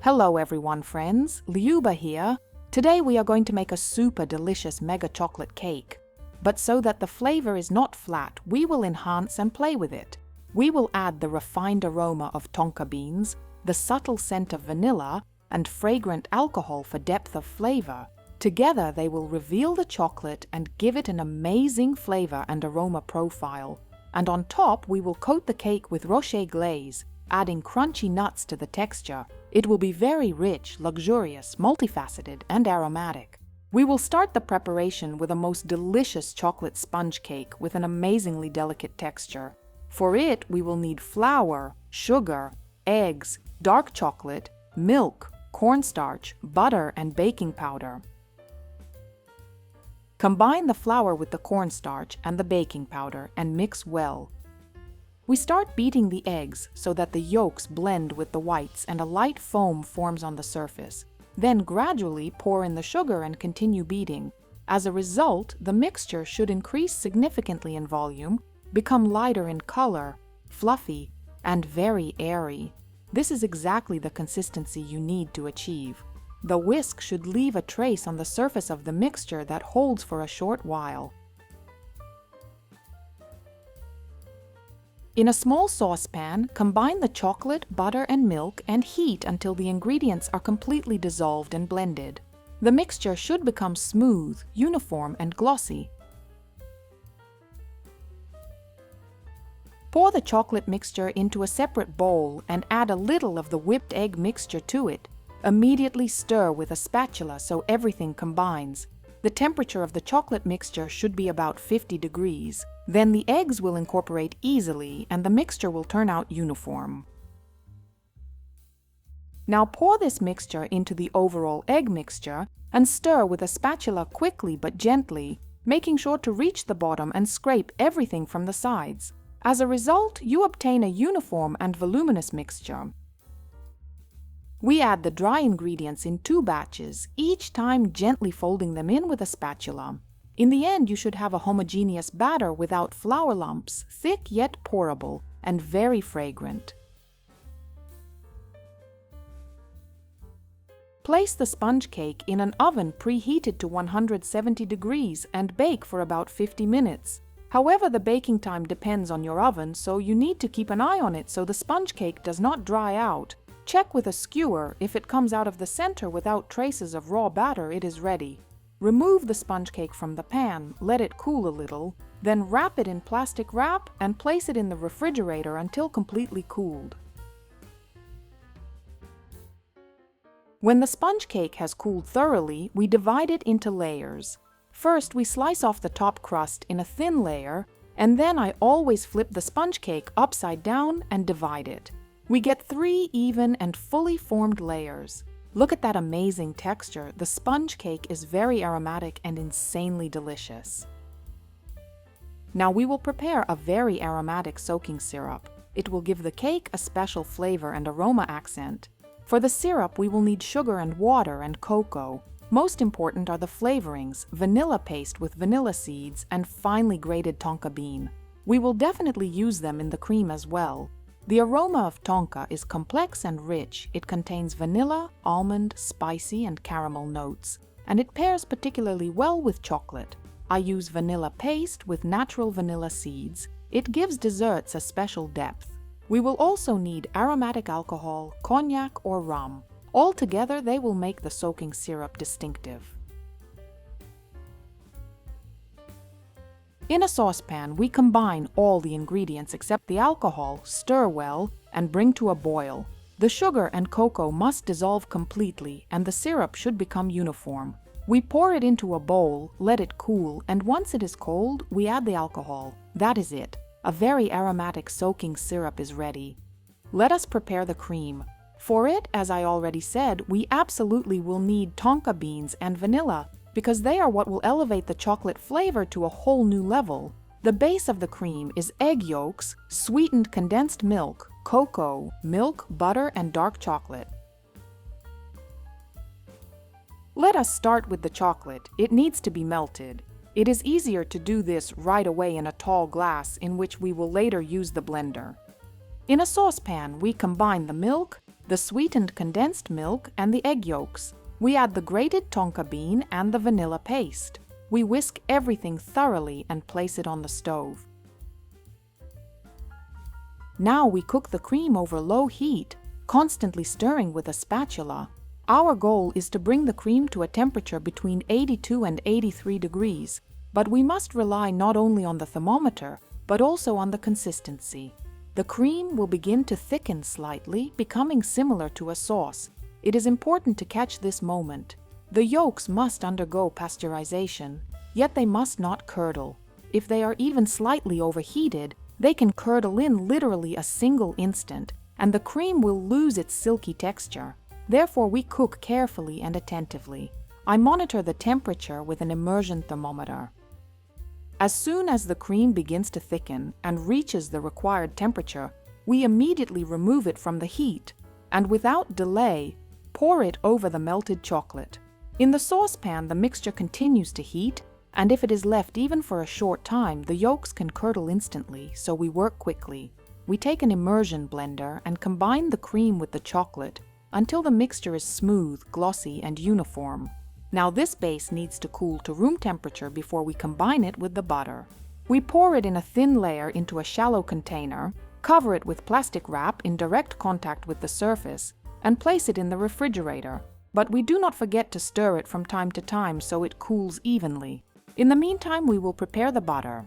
Hello everyone friends, Liuba here. Today we are going to make a super delicious mega chocolate cake. But so that the flavor is not flat, we will enhance and play with it. We will add the refined aroma of tonka beans, the subtle scent of vanilla, and fragrant alcohol for depth of flavor. Together they will reveal the chocolate and give it an amazing flavor and aroma profile. And on top we will coat the cake with Rocher Glaze, adding crunchy nuts to the texture. It will be very rich, luxurious, multifaceted, and aromatic. We will start the preparation with a most delicious chocolate sponge cake with an amazingly delicate texture. For it, we will need flour, sugar, eggs, dark chocolate, milk, cornstarch, butter, and baking powder. Combine the flour with the cornstarch and the baking powder and mix well. We start beating the eggs so that the yolks blend with the whites and a light foam forms on the surface. Then gradually pour in the sugar and continue beating. As a result, the mixture should increase significantly in volume, become lighter in color, fluffy, and very airy. This is exactly the consistency you need to achieve. The whisk should leave a trace on the surface of the mixture that holds for a short while. In a small saucepan, combine the chocolate, butter, and milk and heat until the ingredients are completely dissolved and blended. The mixture should become smooth, uniform, and glossy. Pour the chocolate mixture into a separate bowl and add a little of the whipped egg mixture to it. Immediately stir with a spatula so everything combines. The temperature of the chocolate mixture should be about 50 degrees. Then the eggs will incorporate easily and the mixture will turn out uniform. Now pour this mixture into the overall egg mixture and stir with a spatula quickly but gently, making sure to reach the bottom and scrape everything from the sides. As a result, you obtain a uniform and voluminous mixture. We add the dry ingredients in 2 batches, each time gently folding them in with a spatula. In the end, you should have a homogeneous batter without flour lumps, thick yet pourable, and very fragrant. Place the sponge cake in an oven preheated to 170 degrees and bake for about 50 minutes. However, the baking time depends on your oven, so you need to keep an eye on it so the sponge cake does not dry out. Check with a skewer. If it comes out of the center without traces of raw batter, it is ready. Remove the sponge cake from the pan, let it cool a little, then wrap it in plastic wrap and place it in the refrigerator until completely cooled. When the sponge cake has cooled thoroughly, we divide it into layers. First, we slice off the top crust in a thin layer, and then I always flip the sponge cake upside down and divide it. We get 3 even and fully formed layers. Look at that amazing texture. The sponge cake is very aromatic and insanely delicious. Now we will prepare a very aromatic soaking syrup. It will give the cake a special flavor and aroma accent. For the syrup, we will need sugar and water and cocoa. Most important are the flavorings, vanilla paste with vanilla seeds and finely grated tonka bean. We will definitely use them in the cream as well. The aroma of tonka is complex and rich. It contains vanilla, almond, spicy, and caramel notes, and it pairs particularly well with chocolate. I use vanilla paste with natural vanilla seeds. It gives desserts a special depth. We will also need aromatic alcohol, cognac, or rum. Altogether, they will make the soaking syrup distinctive. In a saucepan, we combine all the ingredients except the alcohol, stir well, and bring to a boil. The sugar and cocoa must dissolve completely, and the syrup should become uniform. We pour it into a bowl, let it cool, and once it is cold, we add the alcohol. That is it. A very aromatic soaking syrup is ready. Let us prepare the cream. For it, as I already said, we absolutely will need tonka beans and vanilla, because they are what will elevate the chocolate flavor to a whole new level. The base of the cream is egg yolks, sweetened condensed milk, cocoa, milk, butter, and dark chocolate. Let us start with the chocolate. It needs to be melted. It is easier to do this right away in a tall glass in which we will later use the blender. In a saucepan, we combine the milk, the sweetened condensed milk, and the egg yolks. We add the grated tonka bean and the vanilla paste. We whisk everything thoroughly and place it on the stove. Now we cook the cream over low heat, constantly stirring with a spatula. Our goal is to bring the cream to a temperature between 82 and 83 degrees, but we must rely not only on the thermometer, but also on the consistency. The cream will begin to thicken slightly, becoming similar to a sauce. It is important to catch this moment. The yolks must undergo pasteurization, yet they must not curdle. If they are even slightly overheated, they can curdle in literally a single instant, and the cream will lose its silky texture. Therefore, we cook carefully and attentively. I monitor the temperature with an immersion thermometer. As soon as the cream begins to thicken and reaches the required temperature, we immediately remove it from the heat, and without delay, pour it over the melted chocolate. In the saucepan, the mixture continues to heat, and if it is left even for a short time, the yolks can curdle instantly, so we work quickly. We take an immersion blender and combine the cream with the chocolate until the mixture is smooth, glossy, and uniform. Now this base needs to cool to room temperature before we combine it with the butter. We pour it in a thin layer into a shallow container, cover it with plastic wrap in direct contact with the surface, and place it in the refrigerator. But we do not forget to stir it from time to time so it cools evenly. In the meantime, we will prepare the butter.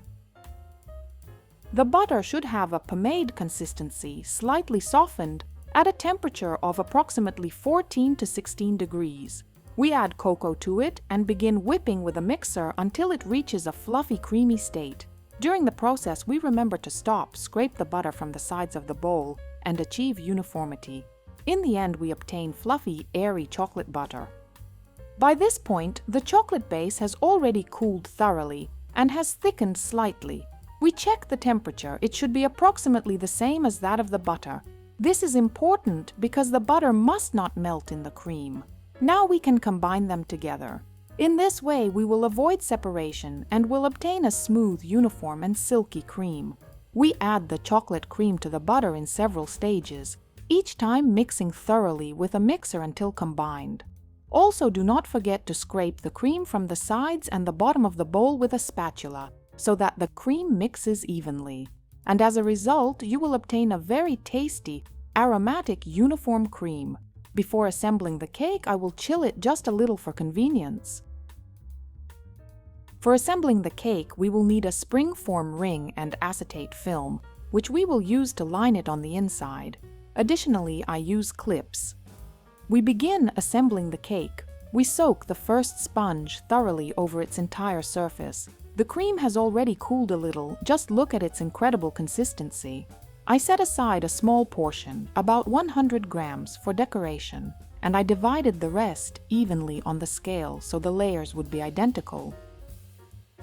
The butter should have a pomade consistency, slightly softened, at a temperature of approximately 14 to 16 degrees. We add cocoa to it and begin whipping with a mixer until it reaches a fluffy, creamy state. During the process, we remember to stop, scrape the butter from the sides of the bowl, and achieve uniformity. In the end, we obtain fluffy, airy chocolate butter. By this point, the chocolate base has already cooled thoroughly and has thickened slightly. We check the temperature. It should be approximately the same as that of the butter. This is important because the butter must not melt in the cream. Now we can combine them together. In this way, we will avoid separation and will obtain a smooth, uniform, and silky cream. We add the chocolate cream to the butter in several stages, each time mixing thoroughly with a mixer until combined. Also, do not forget to scrape the cream from the sides and the bottom of the bowl with a spatula so that the cream mixes evenly. And as a result, you will obtain a very tasty, aromatic, uniform cream. Before assembling the cake, I will chill it just a little for convenience. For assembling the cake, we will need a spring-form ring and acetate film, which we will use to line it on the inside. Additionally, I use clips. We begin assembling the cake. We soak the first sponge thoroughly over its entire surface. The cream has already cooled a little, just look at its incredible consistency. I set aside a small portion, about 100 grams, for decoration, and I divided the rest evenly on the scale so the layers would be identical.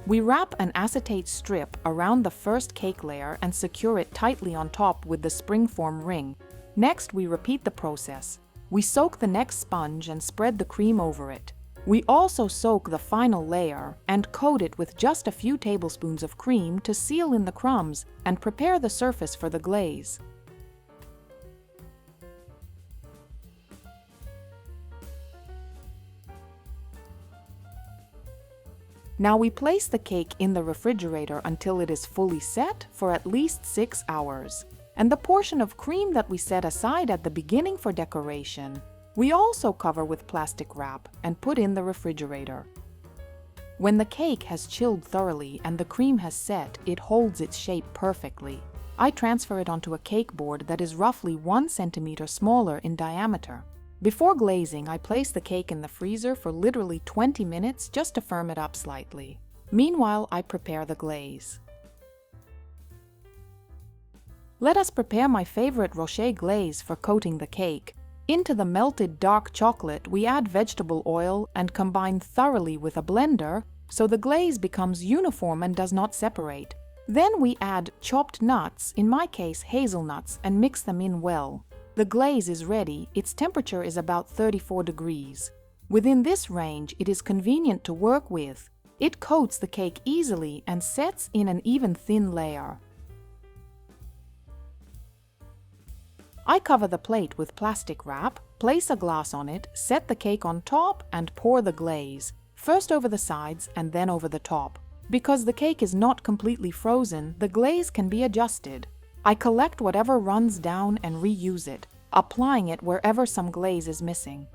We wrap an acetate strip around the first cake layer and secure it tightly on top with the spring-form ring. Next, we repeat the process. We soak the next sponge and spread the cream over it. We also soak the final layer and coat it with just a few tablespoons of cream to seal in the crumbs and prepare the surface for the glaze. Now we place the cake in the refrigerator until it is fully set for at least 6 hours. And the portion of cream that we set aside at the beginning for decoration, we also cover with plastic wrap and put in the refrigerator. When the cake has chilled thoroughly and the cream has set, it holds its shape perfectly. I transfer it onto a cake board that is roughly 1 centimeter smaller in diameter. Before glazing, I place the cake in the freezer for literally 20 minutes just to firm it up slightly. Meanwhile, I prepare the glaze. Let us prepare my favorite Rocher glaze for coating the cake. Into the melted dark chocolate, we add vegetable oil and combine thoroughly with a blender so the glaze becomes uniform and does not separate. Then we add chopped nuts, in my case hazelnuts, and mix them in well. The glaze is ready. Its temperature is about 34 degrees. Within this range, it is convenient to work with. It coats the cake easily and sets in an even thin layer. I cover the plate with plastic wrap, place a glass on it, set the cake on top, and pour the glaze, first over the sides and then over the top. Because the cake is not completely frozen, the glaze can be adjusted. I collect whatever runs down and reuse it, applying it wherever some glaze is missing.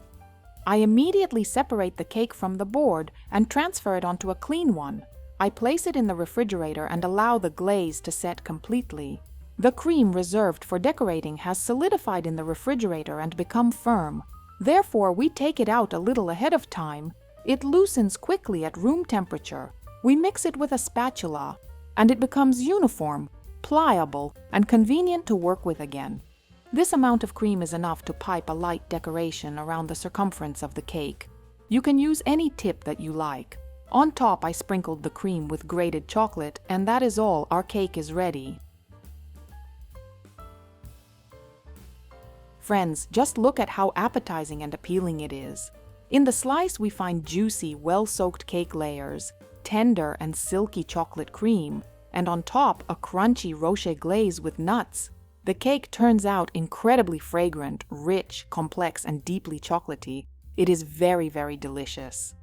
I immediately separate the cake from the board and transfer it onto a clean one. I place it in the refrigerator and allow the glaze to set completely. The cream reserved for decorating has solidified in the refrigerator and become firm. Therefore, we take it out a little ahead of time. It loosens quickly at room temperature. We mix it with a spatula, and it becomes uniform, pliable, and convenient to work with again. This amount of cream is enough to pipe a light decoration around the circumference of the cake. You can use any tip that you like. On top, I sprinkled the cream with grated chocolate, and that is all. Our cake is ready. Friends, just look at how appetizing and appealing it is. In the slice, we find juicy, well-soaked cake layers, tender and silky chocolate cream, and on top, a crunchy Rocher glaze with nuts. The cake turns out incredibly fragrant, rich, complex, and deeply chocolatey. It is very, very delicious.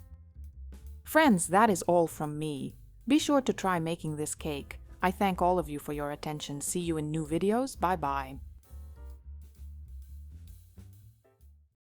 Friends, that is all from me. Be sure to try making this cake. I thank all of you for your attention. See you in new videos. Bye-bye.